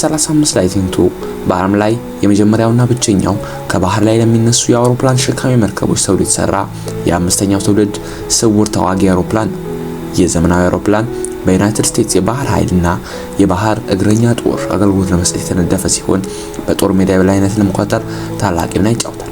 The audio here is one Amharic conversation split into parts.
F-35 ላይትኒንግ II በዓለም ላይ የመጀመሪያውና ብቸኛው ከባህር ላይ ለሚነሱ የአውሮፕላን ተሸካሚ መርከቦች ተብሎ የተሰራ የአምስተኛው ትውልድ ስውር ተዋጊ አውሮፕላን ነው። የዘመናዊ አውሮፕላን በዩናይትድ ስቴትስ የባህር ኃይልና የባህር እግረኛ ጦር አገልግሎት ለመስጠት የተነደፈ ሲሆን በጦር ሜዳ የበላይነትን ለመቆጣጠር ታላቅ ሚና ይጫወታል።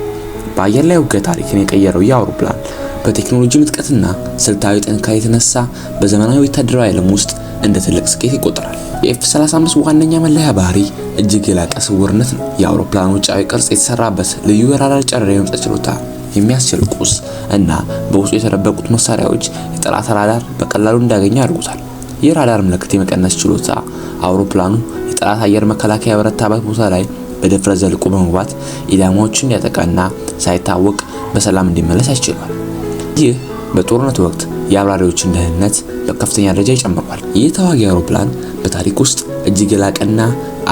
በአየር ላይ ውጊያ ታሪክን የቀየረው ይህ አውሮፕላን በቴክኖሎጂ ምጥቀትና ስልታዊ ጥንካሬ የተነሳ በዘመናዊ ወታደራዊ ዓለም ውስጥ እንደ ትልቅ ስኬት ይቆጠራል። የኤፍ-35 ዋነኛ መለያ ባህሪ እጅግ የላቀ ስውርነት ነው። የአውሮፕላኑ ውጫዊ ቅርጽ የተሰራበት ልዩ የራዳር ጨረር የመምጠት ችሎታ የሚያስችል ቁስ እና በውስጡ የተደበቁት መሳሪያዎች የጠላት ራዳር በቀላሉ እንዳያገኙ ያደርጉታል። ይህ ራዳር ምልክት የመቀነስ ችሎታ አውሮፕላኑ የጠላት አየር መከላከያ በረታበት ቦታ ላይ በድፍረት ዘልቆ በመግባት ኢላማዎችን እንዲያጠቃና ሳይታወቅ በሰላም እንዲመለስ ያስችላል። ይህ በጦርነት ወቅት የአብራሪዎችን ደህንነት በከፍተኛ ደረጃ ይጨምራል። ይህ ተዋጊ አውሮፕላን በታሪክ ውስጥ እጅግ የላቀና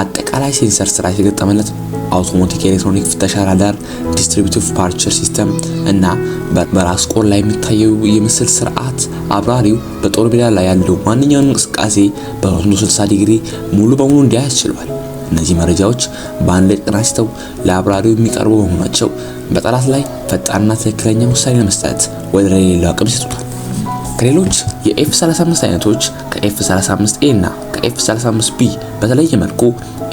አጠቃላይ ሴንሰር ስርዓት የተገጠመለት ነው። አውቶማቲክ ኤሌክትሮኒክ ፍተሻ ራዳር፣ ዲስትሪቢዩቲቭ ፓርቸር ሲስተም እና በራስ ቆር ላይ የሚታየው የምስል ስርዓት አብራሪው በጦር ሜዳ ላይ ያለው ማንኛውንም እንቅስቃሴ በ360 ዲግሪ ሙሉ በሙሉ እንዲያይ ያስችላል። እነዚህ መረጃዎች በአንድ ላይ ተቀናጅተው ለአብራሪው የሚቀርቡ በመሆናቸው በጠላት ላይ ፈጣንና ትክክለኛ ውሳኔ ለመስጠት ወደር የሌለው አቅም ይሰጡታል። ከሌሎች የኤፍ-35 አይነቶች ከኤፍ-35A እና ከኤፍ-35B በተለየ መልኩ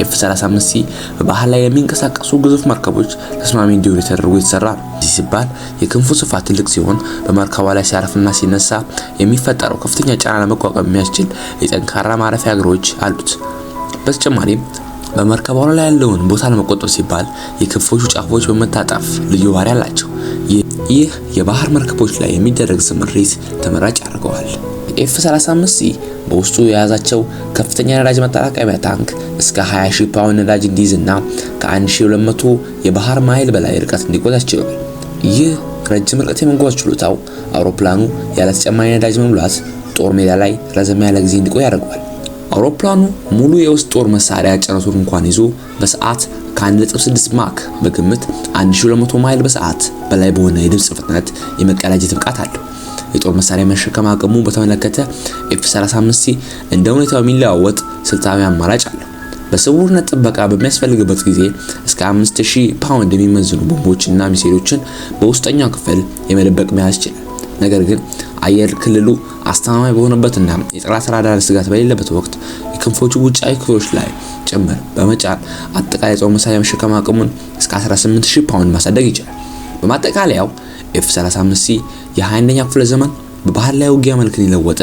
ኤፍ-35C በባህር ላይ የሚንቀሳቀሱ ግዙፍ መርከቦች ተስማሚ እንዲሆኑ ተደርጎ የተሰራ ነው። እዚህ ሲባል የክንፉ ስፋት ትልቅ ሲሆን በመርከቧ ላይ ሲያርፍና ሲነሳ የሚፈጠረው ከፍተኛ ጫና ለመቋቋም የሚያስችል የጠንካራ ማረፊያ እግሮች አሉት። በተጨማሪም በመርከቧ ላይ ያለውን ቦታ ለመቆጠብ ሲባል የክንፎቹ ጫፎች በመታጠፍ ልዩ ባህሪ አላቸው። ይህ የባህር መርከቦች ላይ የሚደረግ ስምሪት ተመራጭ ያደርገዋል። ኤፍ-35C በውስጡ የያዛቸው ከፍተኛ ነዳጅ ማጠራቀሚያ ታንክ እስከ 20,000 ፓውንድ ነዳጅ እንዲይዝና ከ1200 የባህር ማይል በላይ ርቀት እንዲጓዝ ያስችላል። ይህ ረጅም ርቀት የመጓዝ ችሎታው አውሮፕላኑ ያለ ተጨማሪ ነዳጅ መሙላት ጦር ሜዳ ላይ ረዘም ያለ ጊዜ እንዲቆይ ያደርገዋል። አውሮፕላኑ ሙሉ የውስጥ ጦር መሳሪያ ጭነቱን እንኳን ይዞ በሰዓት ከ1.6 ማክ በግምት 1200 ማይል በሰዓት በላይ በሆነ የድምጽ ፍጥነት የመቀዳጀት ብቃት አለው። የጦር መሳሪያ መሸከም አቅሙ በተመለከተ ኤፍ-35C እንደ ሁኔታው የሚለዋወጥ ስልታዊ አማራጭ አለው። በስውርነት ጥበቃ በሚያስፈልግበት ጊዜ እስከ 5000 ፓውንድ የሚመዝኑ ቦምቦችና ሚሳኤሎችን በውስጠኛው ክፍል የመደበቅ መያዝ ይችላል። ነገር ግን አየር ክልሉ አስተማማኝ በሆነበትና የጠላት ራዳር ስጋት በሌለበት ወቅት የክንፎቹ ውጫዊ ክፍሎች ላይ ጭምር በመጫን አጠቃላይ የጦር መሳሪያ መሸከም አቅሙን እስከ 18000 ፓውንድ ማሳደግ ይችላል። በማጠቃለያው ኤፍ-35C የ21ኛው ክፍለ ዘመን በባህር ላይ ውጊያ መልክን የለወጠ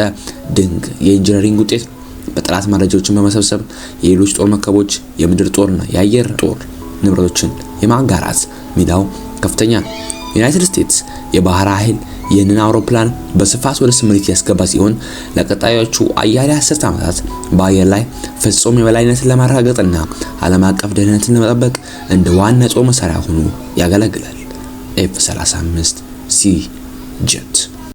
ድንቅ የኢንጂነሪንግ ውጤት ነው። በጠላት መረጃዎችን በመሰብሰብ የሌሎች ጦር መርከቦች፣ የምድር ጦርና የአየር ጦር ንብረቶችን የማጋራት ሚናው ከፍተኛ ነው። ዩናይትድ ስቴትስ የባህር ኃይል ይህንን አውሮፕላን በስፋት ወደ ስምሪት ያስገባ ሲሆን ለቀጣዮቹ አያሌ 10 ዓመታት በአየር ላይ ፍጹም የበላይነትን ለማረጋገጥና ዓለም አቀፍ ደህንነትን ለመጠበቅ እንደ ዋና ጦር መሳሪያ ሆኖ ያገለግላል። ኤፍ-35C ጀት